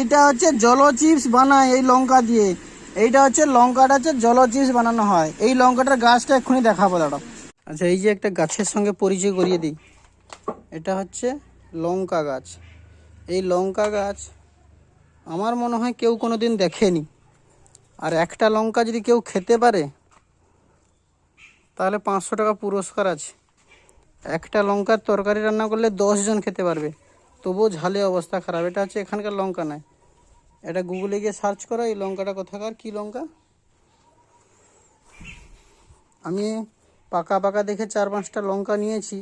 এইটা হচ্ছে জলো চিপস বানায় এই লঙ্কা দিয়ে। এইটা হচ্ছে লঙ্কাটা হচ্ছে জলো চিপস বানানো হয়। এই লঙ্কাটার গাছটা এক্ষুনি দেখাবো দাঁড়াও। আচ্ছা, এই যে একটা গাছের সঙ্গে পরিচয় করিয়ে দিই। এটা হচ্ছে লঙ্কা গাছ। এই লঙ্কা গাছ আমার মনে হয় কেউ কোনো দিন দেখেনি। আর একটা লঙ্কা যদি কেউ খেতে পারে তাহলে 500 টাকা পুরস্কার আছে। একটা লঙ্কার তরকারি রান্না করলে 10 জন খেতে পারবে, তবুও ঝালে অবস্থা খারাপ। এটা হচ্ছে এখানকার লঙ্কা নয়, এটা গুগলে গিয়ে সার্চ করো এই লঙ্কাটা কোথাকার, কী লঙ্কা। আমি পাকা পাকা দেখে 4-5টা লঙ্কা নিয়েছি,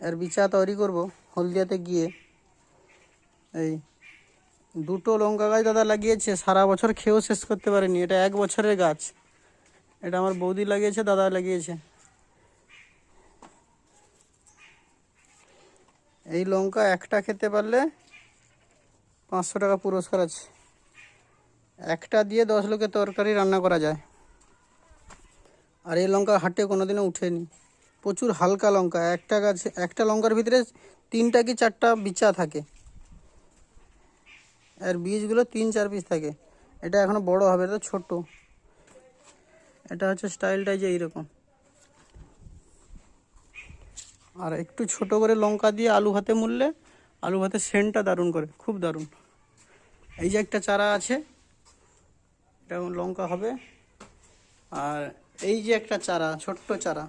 এর বিচা তৈরি করব হলদিয়াতে গিয়ে। এই 2টো লঙ্কা গাছ দাদা লাগিয়েছে, সারা বছর খেয়েও শেষ করতে পারেনি। এটা 1 বছরের গাছ। এটা আমার বৌদি লাগিয়েছে, দাদা লাগিয়েছে। এই লঙ্কা একটা খেতে পারলে 500 টাকা পুরস্কার আছে। একটা দিয়ে 10 লোকের তরকারি রান্না করা যায়। আর এই লঙ্কা হাটে কোনোদিনও উঠেনি। প্রচুর হালকা লঙ্কা। একটা গাছে একটা লঙ্কার ভিতরে 3টা কি 4টা বিচা থাকে, আর বীজগুলো 3-4 পিস থাকে। এটা এখনো বড় হবে, এটা ছোট। এটা হচ্ছে স্টাইলটাই যে এইরকম। আর একটু ছোট করে লঙ্কা দিয়ে আলু ভাতে মুড়লে আলু ভাতের সেন্টটা দারুণ করে, খুব দারুণ। এই যে একটা চারা আছে, এটা লঙ্কা হবে। আর এই যে একটা চারা, ছোট্ট চারা,